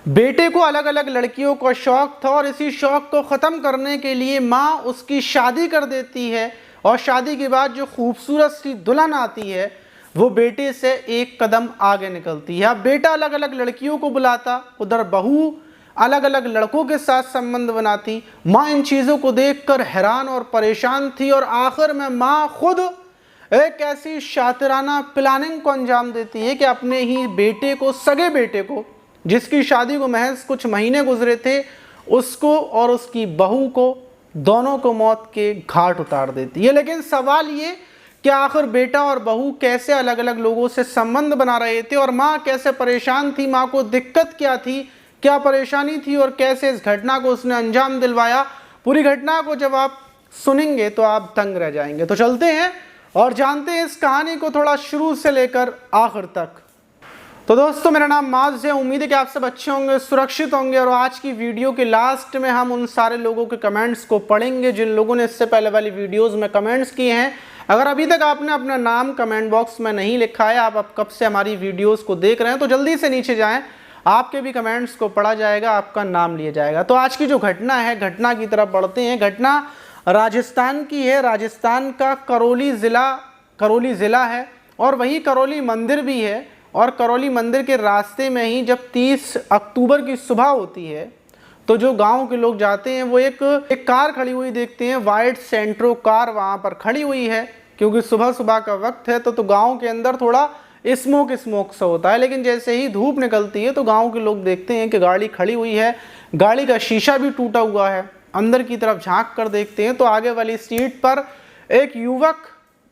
बेटे को अलग अलग लड़कियों का शौक था और इसी शौक को ख़त्म करने के लिए माँ उसकी शादी कर देती है और शादी के बाद जो खूबसूरत सी दुल्हन आती है वो बेटे से एक कदम आगे निकलती है। अब बेटा अलग अलग लड़कियों को बुलाता, उधर बहू अलग अलग लड़कों के साथ संबंध बनाती। माँ इन चीज़ों को देखकर हैरान और परेशान थी और आखिर में माँ खुद एक ऐसी शातिराना प्लानिंग को अंजाम देती है कि अपने ही बेटे को, सगे बेटे को, जिसकी शादी को महज कुछ महीने गुजरे थे, उसको और उसकी बहू को, दोनों को मौत के घाट उतार देती है। लेकिन सवाल ये कि आखिर बेटा और बहू कैसे अलग अलग लोगों से संबंध बना रहे थे और माँ कैसे परेशान थी, माँ को दिक्कत क्या थी, क्या परेशानी थी और कैसे इस घटना को उसने अंजाम दिलवाया। पूरी घटना को जब आप सुनेंगे तो आप दंग रह जाएंगे। तो चलते हैं और जानते हैं इस कहानी को थोड़ा शुरू से लेकर आखिर तक। तो दोस्तों, मेरा नाम माज है। उम्मीद है कि आप सब अच्छे होंगे, सुरक्षित होंगे। और आज की वीडियो के लास्ट में हम उन सारे लोगों के कमेंट्स को पढ़ेंगे जिन लोगों ने इससे पहले वाली वीडियोस में कमेंट्स किए हैं। अगर अभी तक आपने अपना नाम कमेंट बॉक्स में नहीं लिखा है, आप अब कब से हमारी वीडियोस को देख रहे हैं, तो जल्दी से नीचे जाएं, आपके भी कमेंट्स को पढ़ा जाएगा, आपका नाम लिया जाएगा। तो आज की जो घटना है, घटना की तरफ बढ़ते हैं। घटना राजस्थान की है। राजस्थान का करौली ज़िला है और वही करौली मंदिर भी है। और करौली मंदिर के रास्ते में ही जब 30 अक्टूबर की सुबह होती है तो जो गांव के लोग जाते हैं वो एक कार खड़ी हुई देखते हैं। वाइट सेंट्रो कार वहां पर खड़ी हुई है, क्योंकि सुबह सुबह का वक्त है तो गांव के अंदर थोड़ा स्मोक सा होता है। लेकिन जैसे ही धूप निकलती है तो गांव के लोग देखते हैं कि गाड़ी खड़ी हुई है, गाड़ी का शीशा भी टूटा हुआ है। अंदर की तरफ झांक कर देखते हैं तो आगे वाली सीट पर एक युवक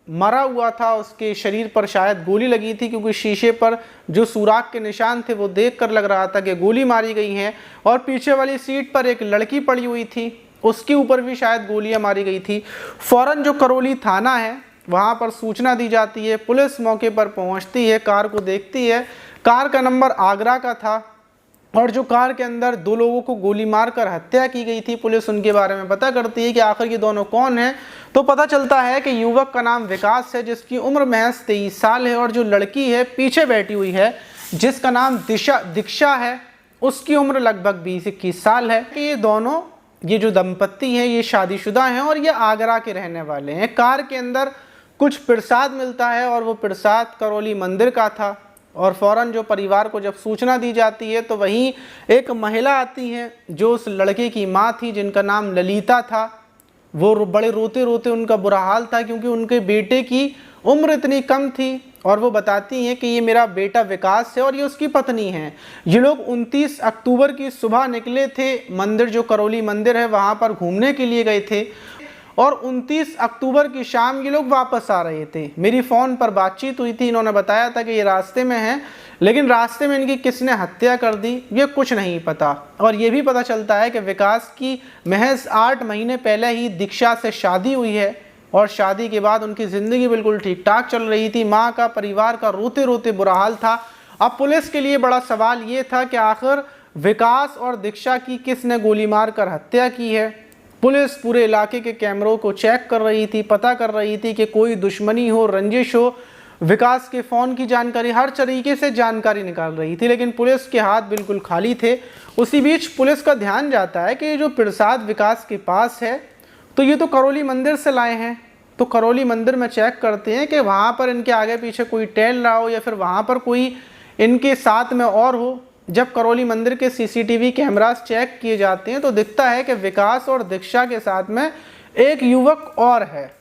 मरा हुआ था। उसके शरीर पर शायद गोली लगी थी, क्योंकि शीशे पर जो सुराख के निशान थे वो देखकर लग रहा था कि गोली मारी गई है। और पीछे वाली सीट पर एक लड़की पड़ी हुई थी, उसके ऊपर भी शायद गोलियां मारी गई थी। फौरन जो करौली थाना है वहां पर सूचना दी जाती है। पुलिस मौके पर पहुंचती है, कार को देखती है। कार का नंबर आगरा का था और जो कार के अंदर 2 लोगों को गोली मारकर हत्या की गई थी, पुलिस उनके बारे में पता करती है कि आखिर ये दोनों कौन हैं। तो पता चलता है कि युवक का नाम विकास है, जिसकी उम्र महज 23 साल है। और जो लड़की है पीछे बैठी हुई है, जिसका नाम दीक्षा है, उसकी उम्र लगभग 20-21 साल है। कि ये जो दंपत्ति हैं ये शादीशुदा हैं और ये आगरा के रहने वाले हैं। कार के अंदर कुछ प्रसाद मिलता है और वो प्रसाद करौली मंदिर का था। और फौरन जो परिवार को जब सूचना दी जाती है तो वहीं एक महिला आती है जो उस लड़के की माँ थी, जिनका नाम ललिता था। वो बड़े रोते रोते, उनका बुरा हाल था क्योंकि उनके बेटे की उम्र इतनी कम थी। और वो बताती हैं कि ये मेरा बेटा विकास है और ये उसकी पत्नी है। ये लोग 29 अक्टूबर की सुबह निकले थे मंदिर, जो करौली मंदिर है वहाँ पर घूमने के लिए गए थे। और 29 अक्टूबर की शाम ये लोग वापस आ रहे थे। मेरी फ़ोन पर बातचीत हुई थी, इन्होंने बताया था कि ये रास्ते में हैं, लेकिन रास्ते में इनकी किसने हत्या कर दी ये कुछ नहीं पता। और ये भी पता चलता है कि विकास की महज 8 महीने पहले ही दीक्षा से शादी हुई है और शादी के बाद उनकी ज़िंदगी बिल्कुल ठीक ठाक चल रही थी। माँ का, परिवार का रोते रोते बुरा हाल था। अब पुलिस के लिए बड़ा सवाल ये था कि आखिर विकास और दीक्षा की किसने गोली मार कर हत्या की है। पुलिस पूरे इलाके के कैमरों को चेक कर रही थी, पता कर रही थी कि कोई दुश्मनी हो, रंजिश हो। विकास के फ़ोन की जानकारी, हर तरीके से जानकारी निकाल रही थी, लेकिन पुलिस के हाथ बिल्कुल खाली थे। उसी बीच पुलिस का ध्यान जाता है कि जो प्रसाद विकास के पास है तो ये तो करौली मंदिर से लाए हैं। तो करौली मंदिर में चेक करते हैं कि वहाँ पर इनके आगे पीछे कोई टहल रहा हो या फिर वहाँ पर कोई इनके साथ में और हो। जब करौली मंदिर के CCTV कैमरास चेक किए जाते हैं तो दिखता है कि विकास और दीक्षा के साथ में एक युवक और है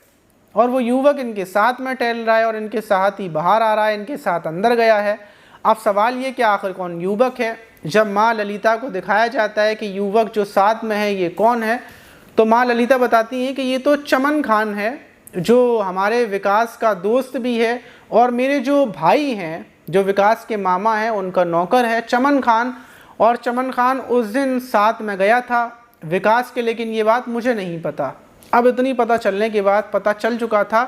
और वो युवक इनके साथ में टहल रहा है और इनके साथ ही बाहर आ रहा है, इनके साथ अंदर गया है। अब सवाल ये कि आखिर कौन युवक है। जब माँ ललिता को दिखाया जाता है कि युवक जो साथ में है ये कौन है, तो माँ ललिता बताती हैं कि ये तो चमन खान है, जो हमारे विकास का दोस्त भी है और मेरे जो भाई हैं, जो विकास के मामा हैं, उनका नौकर है चमन खान। और चमन खान उस दिन साथ में गया था विकास के, लेकिन ये बात मुझे नहीं पता। अब इतनी पता चलने के बाद पता चल चुका था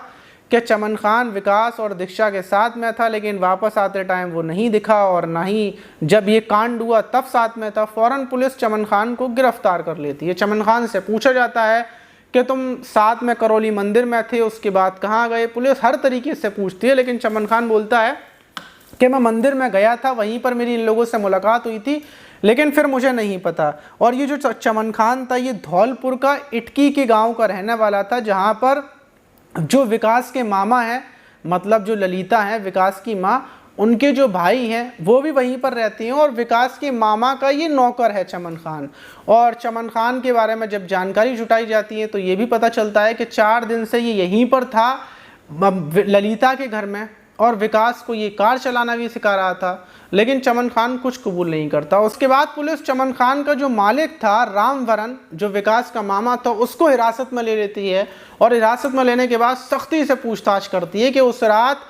कि चमन खान विकास और दीक्षा के साथ में था, लेकिन वापस आते टाइम वो नहीं दिखा और ना ही जब ये कांड हुआ तब साथ में था। फ़ौरन पुलिस चमन खान को गिरफ्तार कर लेती है। चमन खान से पूछा जाता है कि तुम साथ में करौली मंदिर में थे, उसके बाद कहाँ गए। पुलिस हर तरीके से पूछती है, लेकिन चमन खान बोलता है कि मैं मंदिर में गया था, वहीं पर मेरी इन लोगों से मुलाकात हुई थी, लेकिन फिर मुझे नहीं पता। और ये जो चमन खान था ये धौलपुर का इटकी के गांव का रहने वाला था, जहां पर जो विकास के मामा हैं, मतलब जो ललिता हैं विकास की माँ, उनके जो भाई हैं वो भी वहीं पर रहती हैं और विकास के मामा का ये नौकर है चमन खान। और चमन खान के बारे में जब जानकारी जुटाई जाती है तो ये भी पता चलता है कि 4 दिन से ये यहीं पर था ललिता के घर में, और विकास को ये कार चलाना भी सिखा रहा था, लेकिन चमन खान कुछ कबूल नहीं करता। उसके बाद पुलिस चमन खान का जो मालिक था रामवरण, जो विकास का मामा था, उसको हिरासत में ले लेती है। और हिरासत में लेने के बाद सख्ती से पूछताछ करती है कि उस रात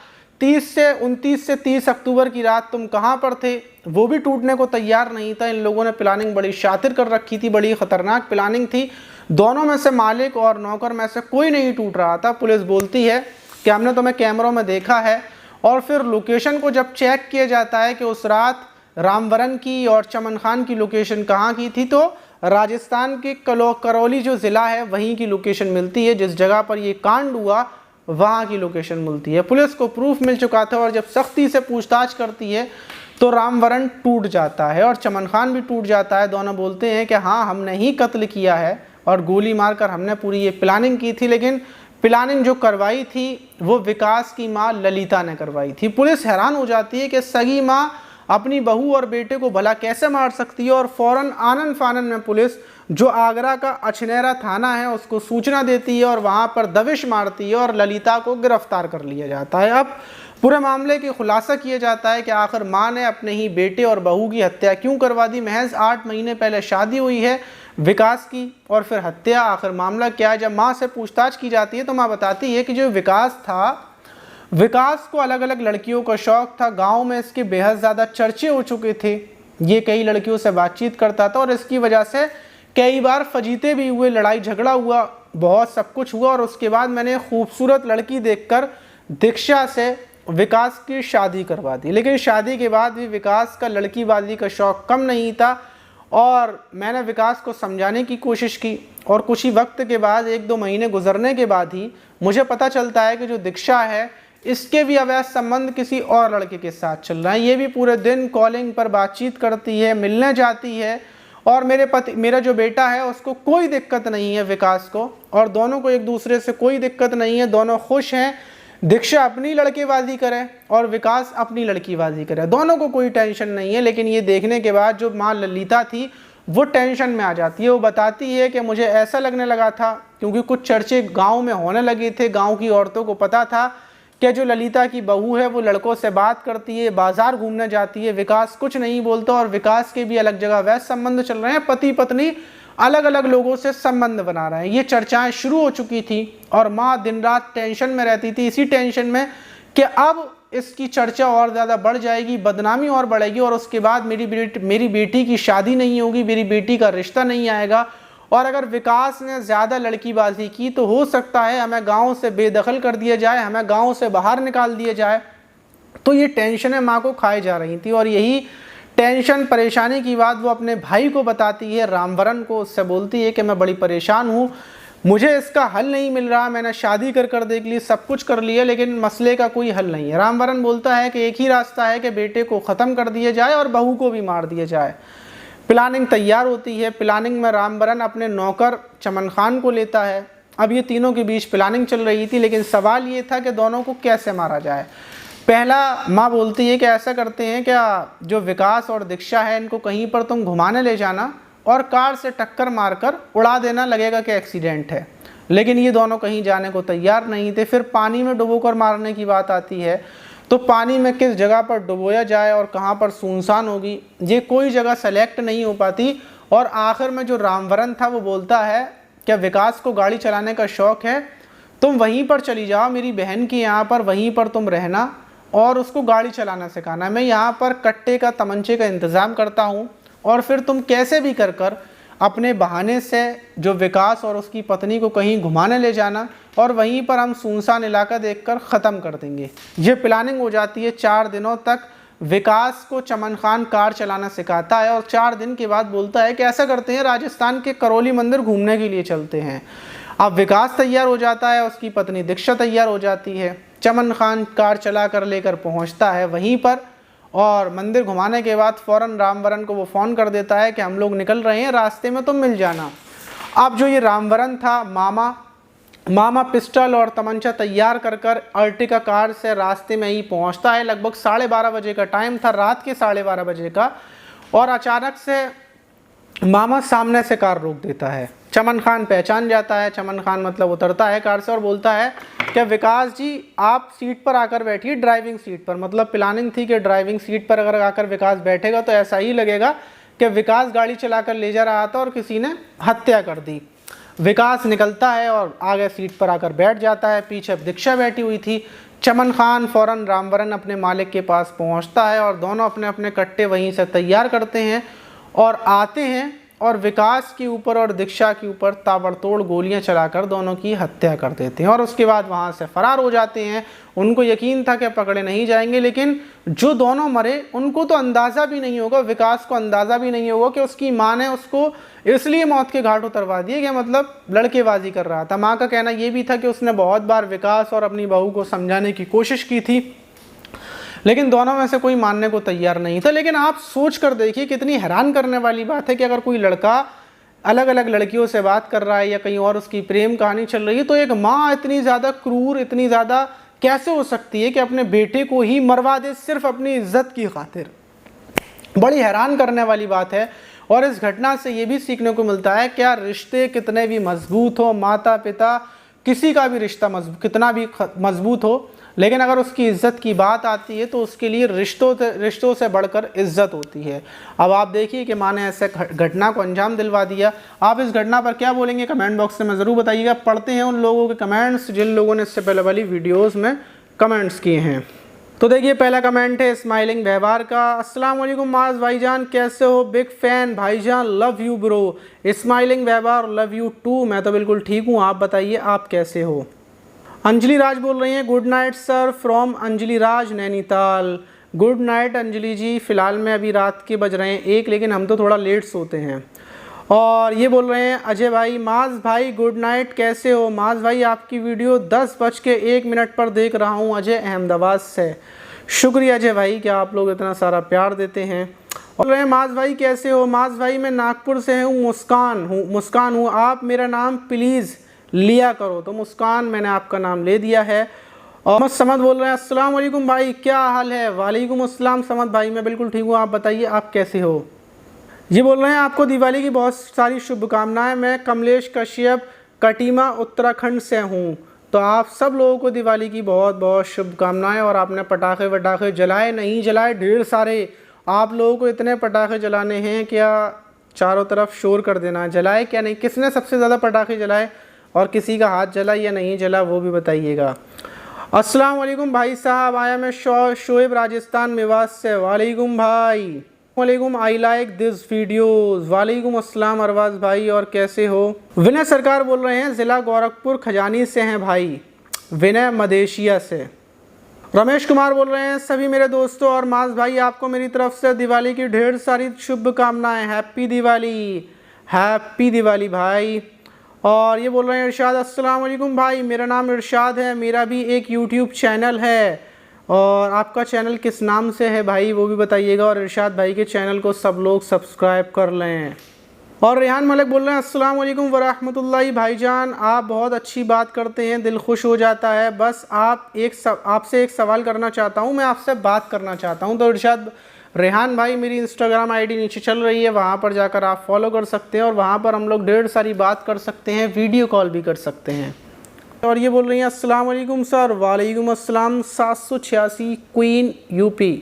29 से 30 अक्टूबर की रात तुम कहाँ पर थे। वो भी टूटने को तैयार नहीं था। इन लोगों ने प्लानिंग बड़ी शातिर कर रखी थी, बड़ी खतरनाक प्लानिंग थी। दोनों में से मालिक और नौकर में से कोई नहीं टूट रहा था। पुलिस बोलती है कि हमने तुम्हें कैमरों में देखा है। और फिर लोकेशन को जब चेक किया जाता है कि उस रात रामवरण की और चमन खान की लोकेशन कहाँ की थी, तो राजस्थान के करौली जो ज़िला है वहीं की लोकेशन मिलती है। जिस जगह पर ये कांड हुआ वहाँ की लोकेशन मिलती है। पुलिस को प्रूफ मिल चुका था और जब सख्ती से पूछताछ करती है तो रामवरण टूट जाता है और चमन खान भी टूट जाता है। दोनों बोलते हैं कि हाँ, हमने ही कत्ल किया है और गोली मारकर हमने पूरी ये प्लानिंग की थी, लेकिन प्लानिंग जो करवाई थी वो विकास की माँ ललिता ने करवाई थी। पुलिस हैरान हो जाती है कि सगी माँ अपनी बहू और बेटे को भला कैसे मार सकती है, और फौरन आनन फानन में पुलिस जो आगरा का अछनेरा थाना है उसको सूचना देती है और वहाँ पर दबिश मारती है और ललिता को गिरफ्तार कर लिया जाता है। अब पूरे मामले की खुलासा किया जाता है कि आखिर माँ ने अपने ही बेटे और बहू की हत्या क्यों करवा दी। महज 8 महीने पहले शादी हुई है विकास की और फिर हत्या। आखिर मामला क्या है? जब माँ से पूछताछ की जाती है तो माँ बताती है कि जो विकास था, विकास को अलग अलग लड़कियों का शौक था। गांव में इसके बेहद ज़्यादा चर्चे हो चुके थे। ये कई लड़कियों से बातचीत करता था और इसकी वजह से कई बार फजीते भी हुए, लड़ाई झगड़ा हुआ, बहुत सब कुछ हुआ। और उसके बाद मैंने खूबसूरत लड़की देखकर दीक्षा से विकास की शादी करवा दी। लेकिन शादी के बाद भी विकास का लड़कीबाजी का शौक़ कम नहीं था और मैंने विकास को समझाने की कोशिश की। और कुछ ही वक्त के बाद, 1-2 महीने गुजरने के बाद ही मुझे पता चलता है कि जो दीक्षा है इसके भी अवैध संबंध किसी और लड़के के साथ चल रहा है। ये भी पूरे दिन कॉलिंग पर बातचीत करती है, मिलने जाती है। और मेरा जो बेटा है उसको कोई दिक्कत नहीं है विकास को, और दोनों को एक दूसरे से कोई दिक्कत नहीं है। दोनों खुश हैं। दीक्षा अपनी लड़केबाजी करे और विकास अपनी लड़कीबाजी करे, दोनों को कोई टेंशन नहीं है। लेकिन ये देखने के बाद जो माँ ललिता थी वो टेंशन में आ जाती है। वो बताती है कि मुझे ऐसा लगने लगा था, क्योंकि कुछ चर्चे गांव में होने लगे थे, गांव की औरतों को पता था कि जो ललिता की बहू है वो लड़कों से बात करती है, बाजार घूमने जाती है। विकास कुछ नहीं बोलता और विकास के भी अलग जगह वैसे संबंध चल रहे हैं, पति पत्नी अलग अलग लोगों से संबंध बना रहे हैं। ये चर्चाएं शुरू हो चुकी थी और माँ दिन रात टेंशन में रहती थी, इसी टेंशन में कि अब इसकी चर्चा और ज़्यादा बढ़ जाएगी, बदनामी और बढ़ेगी और उसके बाद मेरी बेटी की शादी नहीं होगी, मेरी बेटी का रिश्ता नहीं आएगा। और अगर विकास ने ज़्यादा लड़कीबाजी की तो हो सकता है हमें गांव से बेदखल कर दिया जाए, हमें गांव से बाहर निकाल दिया जाए। तो ये टेंशनें माँ को खाई जा रही थी और यही टेंशन परेशानी की बात वो अपने भाई को बताती है, रामवरण को। उससे बोलती है कि मैं बड़ी परेशान हूँ, मुझे इसका हल नहीं मिल रहा, मैंने शादी कर देख ली, सब कुछ कर लिया, लेकिन मसले का कोई हल नहीं है। रामवरण बोलता है कि एक ही रास्ता है कि बेटे को ख़त्म कर दिया जाए और बहू को भी मार दिया जाए। प्लानिंग तैयार होती है। प्लानिंग में रामवरण अपने नौकर चमन खान को लेता है। अब ये तीनों के बीच प्लानिंग चल रही थी, लेकिन सवाल ये था कि दोनों को कैसे मारा जाए। पहला माँ बोलती है कि ऐसा करते हैं, क्या जो विकास और दीक्षा है इनको कहीं पर तुम घुमाने ले जाना और कार से टक्कर मारकर उड़ा देना, लगेगा कि एक्सीडेंट है। लेकिन ये दोनों कहीं जाने को तैयार नहीं थे। फिर पानी में डुबोकर मारने की बात आती है, तो पानी में किस जगह पर डुबोया जाए और कहाँ पर सुनसान होगी, ये कोई जगह सेलेक्ट नहीं हो पाती। और आखिर में जो रामवरण था वो बोलता है क्या विकास को गाड़ी चलाने का शौक़ है, तुम वहीं पर चली जाओ, मेरी बहन की यहाँ पर, वहीं पर तुम रहना और उसको गाड़ी चलाना सिखाना। मैं यहाँ पर कट्टे का, तमंचे का इंतज़ाम करता हूँ और फिर तुम कैसे भी कर अपने बहाने से जो विकास और उसकी पत्नी को कहीं घुमाने ले जाना और वहीं पर हम सुनसान इलाका देखकर ख़त्म कर देंगे। ये प्लानिंग हो जाती है। 4 दिनों तक विकास को चमन खान कार चलाना सिखाता है और 4 दिन के बाद बोलता है कि ऐसा करते हैं, राजस्थान के करौली मंदिर घूमने के लिए चलते हैं। अब विकास तैयार हो जाता है, उसकी पत्नी दीक्षा तैयार हो जाती है। चमन खान कार चला कर लेकर पहुँचता है वहीं पर और मंदिर घुमाने के बाद फ़ौरन रामवरण को वो फ़ोन कर देता है कि हम लोग निकल रहे हैं, रास्ते में तुम मिल जाना। अब जो ये रामवरण था, मामा पिस्टल और तमंचा तैयार कर अर्टिगा कार से रास्ते में ही पहुंचता है। लगभग 12:30 बजे का टाइम था, रात के 12:30 बजे का, और अचानक से मामा सामने से कार रोक देता है। चमन खान पहचान जाता है, चमन खान मतलब उतरता है कार से और बोलता है कि विकास जी आप सीट पर आकर बैठिए, ड्राइविंग सीट पर। मतलब प्लानिंग थी कि ड्राइविंग सीट पर अगर आकर विकास बैठेगा तो ऐसा ही लगेगा कि विकास गाड़ी चलाकर ले जा रहा था और किसी ने हत्या कर दी। विकास निकलता है और आगे सीट पर आकर बैठ जाता है, पीछे दीक्षा बैठी हुई थी। चमन खान फ़ौरन रामवरण अपने मालिक के पास पहुंचता है और दोनों अपने अपने कट्टे वहीं से तैयार करते हैं और आते हैं और विकास के ऊपर और दीक्षा के ऊपर ताबड़तोड़ गोलियां चलाकर दोनों की हत्या कर देते हैं और उसके बाद वहां से फरार हो जाते हैं। उनको यकीन था कि पकड़े नहीं जाएंगे, लेकिन जो दोनों मरे उनको तो अंदाज़ा भी नहीं होगा, विकास को अंदाज़ा भी नहीं होगा कि उसकी माँ ने उसको इसलिए मौत के घाट उतरवा दिए कि मतलब लड़केबाजी कर रहा था। माँ का कहना ये भी था कि उसने बहुत बार विकास और अपनी बहू को समझाने की कोशिश की थी, लेकिन दोनों में से कोई मानने को तैयार नहीं था। लेकिन आप सोच कर देखिए कितनी हैरान करने वाली बात है कि अगर कोई लड़का अलग अलग लड़कियों से बात कर रहा है या कहीं और उसकी प्रेम कहानी चल रही है, तो एक माँ इतनी ज़्यादा क्रूर, इतनी ज़्यादा कैसे हो सकती है कि अपने बेटे को ही मरवा दे सिर्फ अपनी इज्जत की खातिर। बड़ी हैरान करने वाली बात है। और इस घटना से ये भी सीखने को मिलता है क्या रिश्ते कितने भी मजबूत हो, माता पिता किसी का भी रिश्ता कितना भी मजबूत हो, लेकिन अगर उसकी इज्जत की बात आती है तो उसके लिए रिश्तों से बढ़कर इज्जत होती है। अब आप देखिए कि माँ ने ऐसे घटना को अंजाम दिलवा दिया। आप इस घटना पर क्या बोलेंगे कमेंट बॉक्स में ज़रूर बताइएगा। पढ़ते हैं उन लोगों के कमेंट्स जिन लोगों ने इससे पहले वाली वीडियोज़ में कमेंट्स किए हैं। तो देखिए पहला कमेंट है स्माइलिंग व्यवहार का। अस्सलाम वालेकुम माज भाईजान, कैसे हो? बिग फैन भाईजान, लव यू ब्रो। स्माइलिंग व्यवहार, लव यू टू। मैं तो बिल्कुल ठीक हूँ, आप बताइए आप कैसे हो? अंजलि राज बोल रही हैं, good night sir from Anjali Raj Nainital. Good night Anjali ji. फ़िलहाल में अभी रात के बज रहे हैं 1, लेकिन हम तो थोड़ा लेट सोते हैं। और ये बोल रहे हैं अजय भाई, माज भाई गुड नाइट, कैसे हो? माज भाई आपकी वीडियो 10:01 पर देख रहा हूँ, अजय अहमदाबाद से। शुक्रिया अजय भाई कि आप लोग इतना सारा प्यार देते हैं। बोल रहे हैं माज भाई कैसे हो? माज भाई मैं नागपुर से हूँ, मुस्कान हूँ, आप मेरा नाम प्लीज़ लिया करो। तो मुस्कान मैंने आपका नाम ले दिया है। और मोहम्मद समद बोल रहे हैं अस्सलाम वालेकुम भाई, क्या हाल है? वालेकुम अस्सलाम समद भाई, मैं बिल्कुल ठीक हूँ, आप बताइए आप कैसे हो? ये बोल रहे हैं आपको दिवाली की बहुत सारी शुभकामनाएं। मैं कमलेश कश्यप कटीमा उत्तराखंड से हूँ। तो आप सब लोगों को दिवाली की बहुत बहुत शुभकामनाएं। और आपने पटाखे वटाखे जलाए नहीं जलाए, ढेर सारे आप लोगों को इतने पटाखे जलाने हैं क्या चारों तरफ शोर कर देना। जलाए क्या नहीं? किसने सबसे ज़्यादा पटाखे जलाए और किसी का हाथ जला या नहीं जला वो भी बताइएगा। अस्सलाम वालेकुम भाई साहब, आया मैं शोएब राजस्थान मेवात से। वालेकुम भाई, वालेकुम, आई लाइक दिस वीडियोस। वालेकुम अस्सलाम अरबाज भाई, और कैसे हो? विनय सरकार बोल रहे हैं ज़िला गोरखपुर खजानी से हैं भाई, विनय मदेशिया से। रमेश कुमार बोल रहे हैं सभी मेरे दोस्तों और माज भाई आपको मेरी तरफ से दिवाली की ढेर सारी शुभकामनाएं। हैप्पी दिवाली भाई। और ये बोल रहे हैं इरशाद, अस्सलाम वालेकुम भाई, मेरा नाम इरशाद है, मेरा भी एक यूट्यूब चैनल है। और आपका चैनल किस नाम से है भाई वो भी बताइएगा। और इरशाद भाई के चैनल को सब लोग सब्सक्राइब कर लें। और रेहान मलिक बोल रहे हैं अस्सलाम वालेकुम वरहमतुल्लाहि भाईजान, आप बहुत अच्छी बात करते हैं, दिल खुश हो जाता है। बस आपसे एक सवाल करना चाहता हूँ, मैं आपसे बात करना चाहता हूँ। तो इरशाद रेहान भाई मेरी इंस्टाग्राम आईडी नीचे चल रही है, वहाँ पर जाकर आप फॉलो कर सकते हैं और वहाँ पर हम लोग ढेर सारी बात कर सकते हैं, वीडियो कॉल भी कर सकते हैं। और ये बोल रही हैं अस्सलाम वालेकुम सर। वालेकुम अस्सलाम। 786 क्वीन यूपी।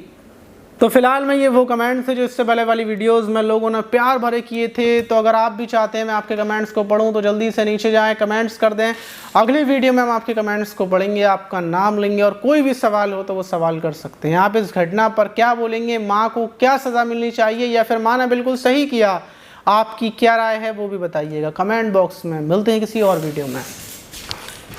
तो फिलहाल में ये वो कमेंट्स थे जो इससे पहले वाली वीडियोस में लोगों ने प्यार भरे किए थे। तो अगर आप भी चाहते हैं मैं आपके कमेंट्स को पढूं तो जल्दी से नीचे जाएं, कमेंट्स कर दें। अगली वीडियो में हम आपके कमेंट्स को पढ़ेंगे, आपका नाम लेंगे और कोई भी सवाल हो तो वो सवाल कर सकते हैं। आप इस घटना पर क्या बोलेंगे? माँ को क्या सज़ा मिलनी चाहिए या फिर माँ ने बिल्कुल सही किया? आपकी क्या राय है वो भी बताइएगा कमेंट बॉक्स में। मिलते हैं किसी और वीडियो में।